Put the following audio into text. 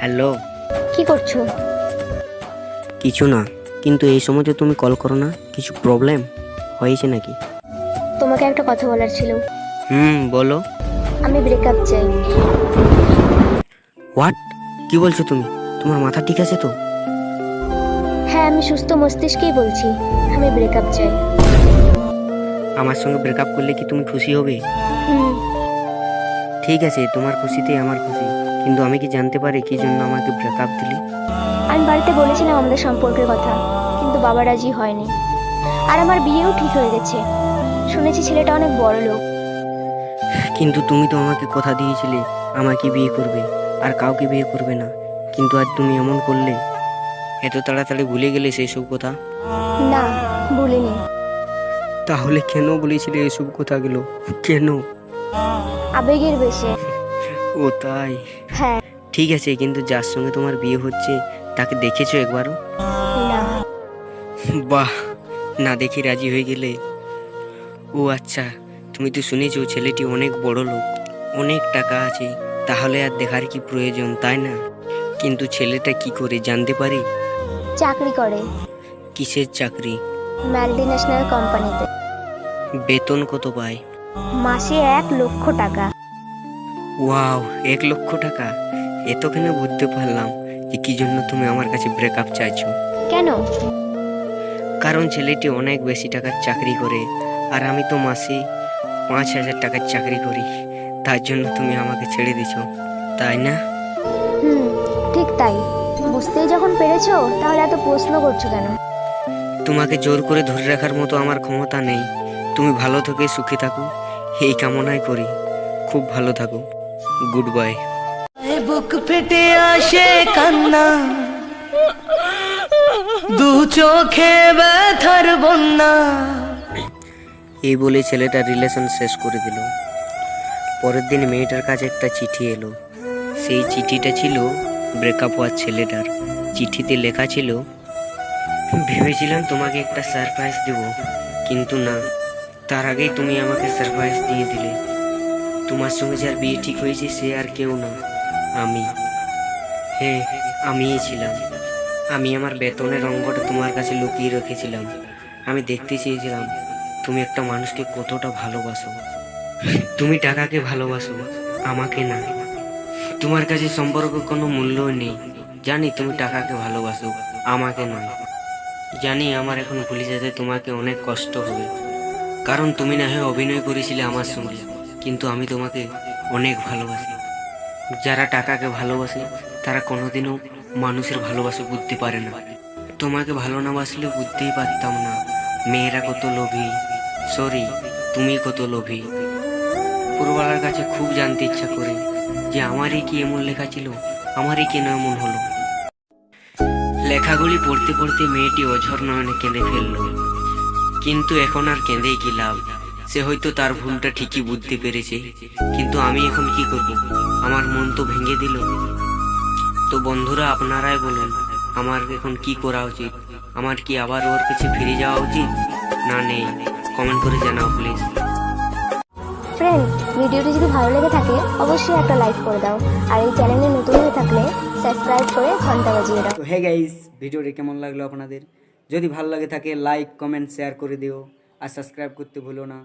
Hello. কি করছো? কিছু না, কিন্তু এই সময়তে তুমি কল করো না, কিছু প্রবলেম হয়েছে নাকি? তোমাকে একটা কথা বলার ছিল। বলো। আমি ব্রেকআপ চাই। হোয়াট? কি বলছো তুমি? তোমার মাথা ঠিক আছে তো? হ্যাঁ, আমি সুস্থ মস্তিষ্কেই বলছি। আমি ব্রেকআপ চাই। আমার সঙ্গে ব্রেকআপ করলে কি তুমি খুশি হবে? হুম। ঠিক আছে, তোমার খুশিতেই আমার খুশি, কিন্তু আমি কি জানতে পারি কি জন্য আমাকে ব্রেকআপ দিলি? আমি বাড়িতে বলেছিলাম আমাদের সম্পর্কের কথা, কিন্তু বাবা রাজি হয়নি। আর আমার বিয়েও ঠিক হয়ে গেছে। শুনেছি ছেলেটা অনেক বড় লোক। কিন্তু তুমি তো আমাকে কথা দিয়েছিলে আমাকে বিয়ে করবে, আর কাউকে বিয়ে করবে না। কিন্তু আজ তুমি এমন করলে, এত তাড়াতাড়ি ভুলে গেলে সেই সব কথা? না, ভুলিনি। তাহলে কেন বলেছিলে এসব কথাগুলো? কেন? আবেগের বেশে। ও তাই? হ্যাঁ। ঠিক আছে, কিন্তু যার সঙ্গে তোমার বিয়ে হচ্ছে তাকে দেখেছো একবারও? না। বাহ, না দেখে রাজি হয়ে গেলে। ও আচ্ছা, তুমি তো শুনেছো ছেলেটি অনেক বড় লোক, অনেক টাকা আছে, তাহলে আর দেখার কি প্রয়োজন, তাই না? কিন্তু ছেলেটা কি করে জানতে পারি? চাকরি করে কিসের চাকরি? মাল্টিন্যাশনাল কোম্পানিতে। বেতন কত পায়? মাসে 1,00,000 টাকা। ওয়াও, 1 লক্ষ টাকা! এত কেন বুঝতে পারলাম যে কি জন্য তুমি আমার কাছে ব্রেকআপ চাইছো। কেন? কারণ ছেলেটি অনেক বেশি টাকার চাকরি করে, আর আমি তো মাসে 5,000 টাকার চাকরি করি। তার জন্য তুমি আমাকে ছেড়ে দিছো, তাই না? হুম, ঠিক তাই। বুঝতেই যখন পেরেছো, তাহলে এত প্রশ্ন করছো কেন? তোমাকে জোর করে ধরে রাখার মতো আমার ক্ষমতা নেই। তুমি ভালো থেকে সুখে থাকো, এই কামনাই করি। খুব ভালো থাকো। Good bye. বুক ফেটে আসে কান্না, দু চোখে ব্যথার বন্যা। এই বলে ছেলেটা রিলেশন শেষ করে দিল। পরের দিন মেয়েটার কাছে একটা চিঠি এলো। সেই চিঠিটা ছিল ব্রেকআপ হওয়ার ছেলেটার। চিঠিতে লেখা ছিল, ভেবেছিলাম তোমাকে একটা সারপ্রাইজ দেব, কিন্তু না, তার আগেই তুমি আমাকে সারপ্রাইজ দিয়ে দিলে। তোমার সঙ্গে যার বিয়ে ঠিক হয়েছে সে আর কেউ না, আমি। হ্যাঁ, আমিই ছিলাম। আমি আমার বেতনের অঙ্কটা তোমার কাছে লুকিয়ে রেখেছিলাম। আমি দেখতে চেয়েছিলাম তুমি একটা মানুষকে কতটা ভালোবাসো। তুমি টাকাকে ভালোবাসো, আমাকে না। তোমার কাছে সম্পর্ক কোনো মূল্য নেই। জানি তুমি টাকাকে ভালোবাসো, আমাকে নয়। জানি আমার এখন ভুলে যেতে তোমাকে অনেক কষ্ট হবে, কারণ তুমি না হয় অভিনয় করেছিলে আমার সঙ্গে, কিন্তু আমি তোমাকে অনেক ভালোবাসি। যারা টাকাকে ভালোবাসে তারা কোনোদিনও মানুষের ভালোবাসা বুঝতে পারে না। তোমাকে ভালো না বাসলে বুঝতেই পারতাম না মেয়েরা কত লোভী। সরি, তুমি কত লোভী। পুরবালার কাছে খুব জানতে ইচ্ছা করে যে আমারই কি এমন লেখা ছিল, আমারই কেন এমন হলো। লেখাগুলি পড়তে পড়তে মেয়েটি অঝর নয়নে কেঁদে ফেলল। কিন্তু এখন আর কেঁদেই কি লাভ? সে হয়তো তার ভুলটা ঠিকই বুঝতে পেরেছে, কিন্তু আমি এখন কি করব? আমার মন তো ভেঙে দিল। তো বন্ধুরা, আপনারাই বলুন আমার এখন কি করা উচিত? আমার কি আবার ওর কাছে ফিরে যাওয়া উচিত না নেই? কমেন্ট করে জানাও প্লিজ। ফ্রেন্ড, ভিডিওটি যদি ভালো লেগে থাকে অবশ্যই একটা লাইক করে দাও, আর এই চ্যানেলে নতুন হয়ে থাকলে সাবস্ক্রাইব করে ঘন্টা বাজিয়ে দাও। তো হে গাইস, ভিডিওটি কেমন লাগলো আপনাদের? যদি ভালো লাগে থাকে লাইক কমেন্ট শেয়ার করে দিও, আর সাবস্ক্রাইব করতে ভুলো না।